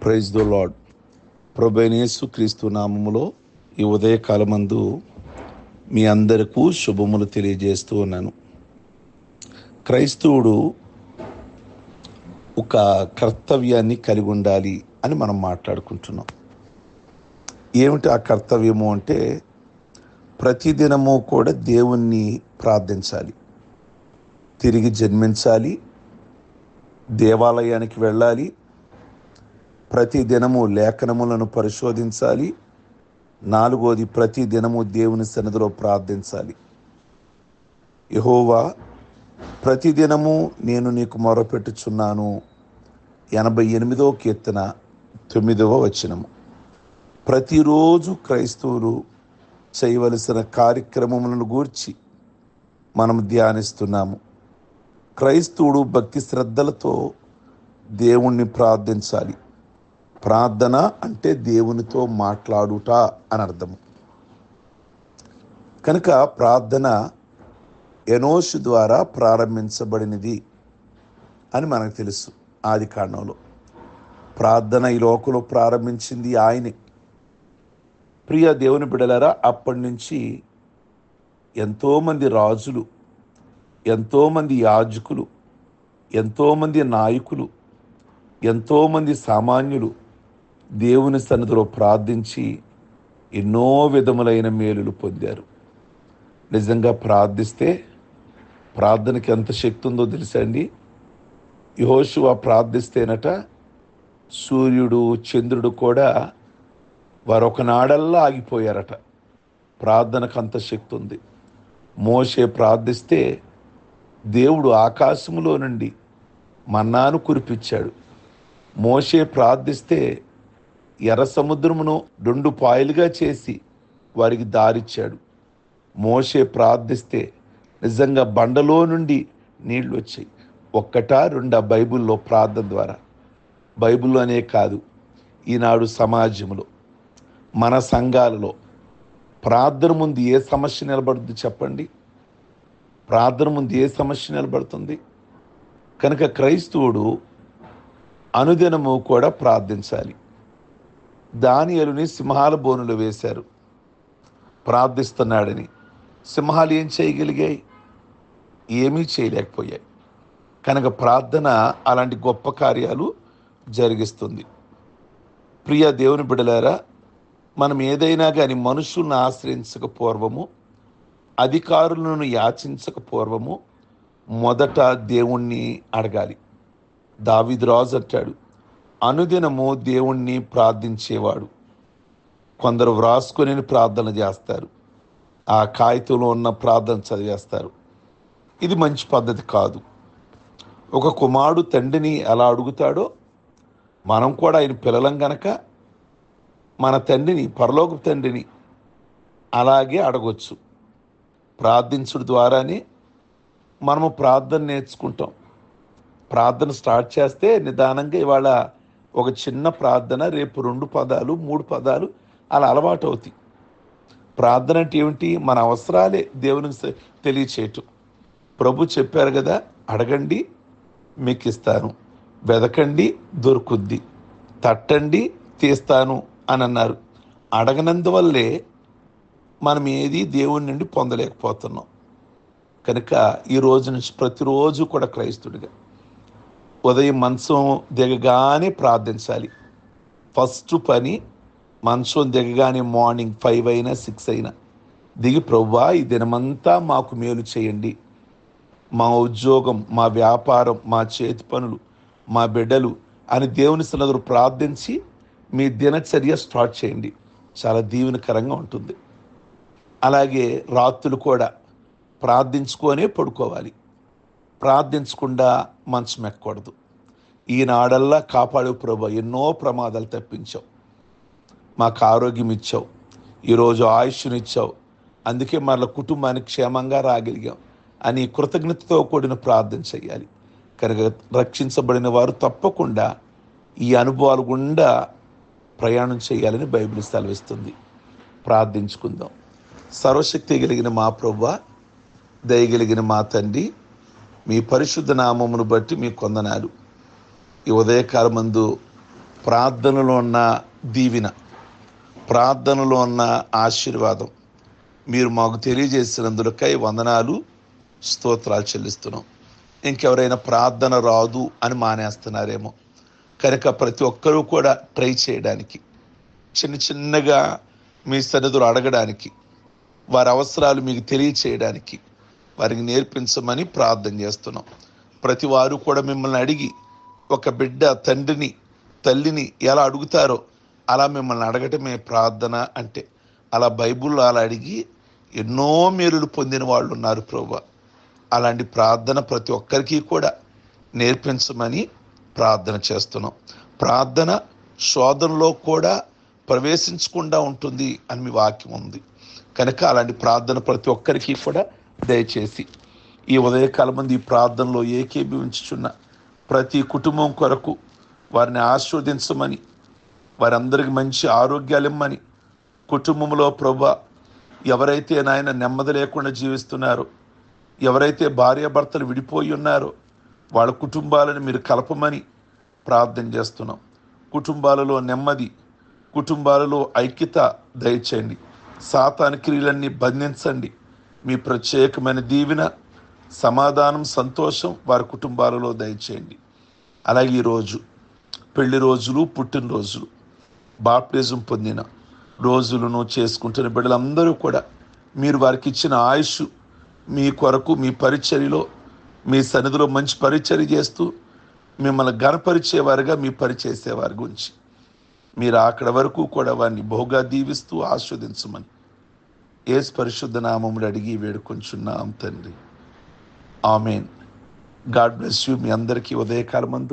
Praise the lord. ప్రభువైన యేసుక్రీస్తు నామములో ఈ ఉదయకాలమందు మీ అందరికీ శుభములు తెలియజేస్తూ ఉన్నాను. క్రైస్తవుడు ఒక కర్తవ్యాన్ని కలిగి ఉండాలి అని మనం మాట్లాడుకుంటున్నాం. ఏమిటి ఆ కర్తవ్యము అంటే, ప్రతిదినము కూడా దేవుణ్ణి ప్రార్థించాలి, తిరిగి జన్మించాలి, దేవాలయానికి వెళ్ళాలి, ప్రతి దినము లేఖనములను పరిశోధించాలి, 4వది ప్రతి దినము దేవుని సన్నిధిలో ప్రార్థించాలి. యెహోవా, ప్రతిదినము నేను నీకు మొరపెట్టుచున్నాను. 88వ కీర్తన 9వ వచనము. ప్రతిరోజు క్రైస్తవులు చేయవలసిన కార్యక్రమములను గూర్చి మనం ధ్యానిస్తున్నాము. క్రైస్తవుడు భక్తి శ్రద్ధలతో దేవుణ్ణి ప్రార్థించాలి. ప్రార్థన అంటే దేవునితో మాట్లాడుట అని అర్థము. కనుక ప్రార్థన ఎనోషు ద్వారా ప్రారంభించబడినది అని మనకు తెలుసు. ఆది కాండంలో ప్రార్థన ఈ లోకంలో ప్రారంభించింది ఆయనే. ప్రియ దేవుని బిడ్డలారా, అప్పటి నుంచి ఎంతోమంది రాజులు, ఎంతోమంది యాజకులు, ఎంతోమంది నాయకులు, ఎంతోమంది సామాన్యులు దేవుని సన్నిధిలో ప్రార్థించి ఎన్నో విధములైన మేలులు పొందారు. నిజంగా ప్రార్థిస్తే ప్రార్థనకి ఎంత శక్తి ఉందో తెలుసా అండి? యెహోషువ ప్రార్థిస్తేనట సూర్యుడు, చంద్రుడు కూడా వారు ఒకనాడల్లా ఆగిపోయారట. ప్రార్థనకు అంత శక్తి ఉంది. మోషే ప్రార్థిస్తే దేవుడు ఆకాశములో నుండి మన్నాను కురిపించాడు. మోషే ప్రార్థిస్తే ఎర్ర సముద్రమును 2 పాయలుగా చేసి వారికి దారిచ్చాడు. మోషే ప్రార్థిస్తే నిజంగా బండలో నుండి నీళ్లు వచ్చాయి. 1-2 బైబిల్లో ప్రార్థన ద్వారా. బైబిల్లోనే కాదు, ఈనాడు సమాజంలో, మన సంఘాలలో ప్రార్థన ముందు ఏ సమస్య నిలబడుతుంది చెప్పండి? ప్రార్థన ముందు ఏ సమస్య నిలబడుతుంది? కనుక క్రైస్తవుడు అనుదినము కూడా ప్రార్థించాలి. దానియేలుని సింహాల బోనులు వేశారు ప్రార్థిస్తున్నాడని. సింహాలు ఏం చేయగలిగాయి? ఏమీ చేయలేకపోయాయి. కనుక ప్రార్థన అలాంటి గొప్ప కార్యాలు జరిగిస్తుంది. ప్రియ దేవుని బిడ్డలారా, మనం ఏదైనా కానీ మనుషులను ఆశ్రయించక పూర్వము, అధికారులను యాచించక పూర్వము మొదట దేవుణ్ణి అడగాలి. దావీదు రాజు అంటాడు, అనుదినము దేవుణ్ణి ప్రార్థించేవాడు. కొందరు వ్రాసుకొని ప్రార్థన చేస్తారు, ఆ కాగితంలో ఉన్న ప్రార్థన చదివేస్తారు. ఇది మంచి పద్ధతి కాదు. ఒక కుమారుడు తండ్రిని ఎలా అడుగుతాడో మనం కూడా ఆయన పిల్లలం గనక మన తండ్రిని, పరలోక తండ్రిని అలాగే అడగొచ్చు. ప్రార్థించుడు ద్వారానే మనము ప్రార్థన నేర్చుకుంటాం. ప్రార్థన స్టార్ట్ చేస్తే నిదానంగా ఇవాళ ఒక చిన్న ప్రార్థన, రేపు 2 పదాలు, 3 పదాలు అలా అలవాటు అవుతాయి. ప్రార్థన అంటే ఏమిటి? మన అవసరాలే దేవునికి తెలియచేయటం. ప్రభు చెప్పారు కదా, అడగండి మీకు ఇస్తాను, వెదకండి దొరుకుద్ది, తట్టండి తీస్తాను అని అన్నారు. అడగనందువల్లే మనం ఏది దేవుని నుండి పొందలేకపోతున్నాం. కనుక ఈ రోజు నుంచి ప్రతిరోజు కూడా క్రైస్తుడిగా ఉదయం మంచం దిగగానే ప్రార్థించాలి. ఫస్ట్ పని మంచం దిగగానే మార్నింగ్ 5 అయినా 6 అయినా దిగి, ప్రభువా ఈ దినమంతా మాకు మేలు చేయండి, మా ఉద్యోగం, మా వ్యాపారం, మా చేతి పనులు, మా బిడ్డలు అని దేవుని సన్నిధిలో ప్రార్థించి మీ దినచర్య స్టార్ట్ చేయండి. చాలా దీవెనకరంగా ఉంటుంది. అలాగే రాత్రులు కూడా ప్రార్థించుకొనే పడుకోవాలి. ప్రార్థించకుండా మంచం ఎక్కకూడదు. ఈనాడల్లా కాపాడు ప్రభువా, ఎన్నో ప్రమాదాలు తప్పించావు, మాకు ఆరోగ్యం ఇచ్చావు, ఈరోజు ఆయుష్నిచ్చావు, అందుకే మరల కుటుంబానికి క్షేమంగా రాగలిగాం అని కృతజ్ఞతతో కూడిన ప్రార్థన చేయాలి. కనుక రక్షించబడిన వారు తప్పకుండా ఈ అనుభవాలు గుండా ప్రయాణం చేయాలని బైబిల్ సెలవిస్తుంది. ప్రార్థించుకుందాం. సర్వశక్తి కలిగిన మా ప్రభువా, దయగలిగిన మా తండ్రి, మీ పరిశుద్ధ నామమును బట్టి మీ కొందనాలు. ఈ ఉదయకాలమందు ప్రార్థనలో ఉన్న దీవెన, ప్రార్థనలో ఉన్న ఆశీర్వాదం మీరు మాకు తెలియజేసినందులకై వందనాలు, స్తోత్రాలు చెల్లిస్తున్నాం. ఇంకెవరైనా ప్రార్థన రాదు అని మానేస్తున్నారేమో కనుక ప్రతి ఒక్కరూ కూడా ట్రై చేయడానికి, చిన్నగా మీ సన్నిధిలో అడగడానికి, వారి అవసరాలు మీకు తెలియచేయడానికి వారికి నేర్పించమని ప్రార్థన చేస్తున్నాం. ప్రతి వారు కూడా మిమ్మల్ని అడిగి ఒక బిడ్డ తండ్రిని తల్లిని ఎలా అడుగుతారో అలా మిమ్మల్ని అడగటమే ప్రార్థన అంటే. అలా బైబిల్లో అలా అడిగి ఎన్నో మేలులు పొందిన వాళ్ళు ఉన్నారు ప్రభువా. అలాంటి ప్రార్థన ప్రతి ఒక్కరికి కూడా నేర్పించమని ప్రార్థన చేస్తున్నాం. ప్రార్థన శోధనలో కూడా ప్రవేశించకుండా ఉంటుంది అని మీ వాక్యం ఉంది కనుక అలాంటి ప్రార్థన ప్రతి ఒక్కరికి కూడా దయచేసి ఈ ఉదయకాలం మంది ఈ ప్రార్థనలో ఏకీభవించుచున్న ప్రతి కుటుంబం కొరకు వారిని ఆశీర్వదించమని, వారందరికి మంచి ఆరోగ్యాలు ఇమ్మని, కుటుంబంలో ప్రభువా ఎవరైతే నాయన నెమ్మది లేకుండా జీవిస్తున్నారో, ఎవరైతే భార్యాభర్తలు విడిపోయి ఉన్నారో వాళ్ళ కుటుంబాలను మీరు కలపమని ప్రార్థన చేస్తున్నాం. కుటుంబాలలో నెమ్మది, కుటుంబాలలో ఐక్యత దయచేయండి. సాతాను క్రియలన్నీ బంధించండి. మీ ప్రత్యేకమైన దీవెన, సమాధానం, సంతోషం వారి కుటుంబాలలో దయచేయండి. అలాగే ఈరోజు పెళ్లి రోజులు, పుట్టినరోజులు, బాప్టిజం పొందిన రోజులను చేసుకుంటున్న బిడ్డలందరూ కూడా మీరు వారికి ఇచ్చిన ఆయుష్ మీ కొరకు, మీ పరిచర్యలో, మీ సన్నిధిలో మంచి పరిచర్య చేస్తూ మిమ్మల్ని గణపరిచేవారుగా మీ పరిచేసేవారి గురించి మీరు అక్కడ వరకు కూడా వారిని బహుగా దీవిస్తూ ఆస్వాదించమని యేసు పరిశుద్ధ నామములో అడిగి వేడుకొంచున్నాం తండ్రి. ఆమెన్. God bless you. మీ అందరికీ ఉదయకాలమందు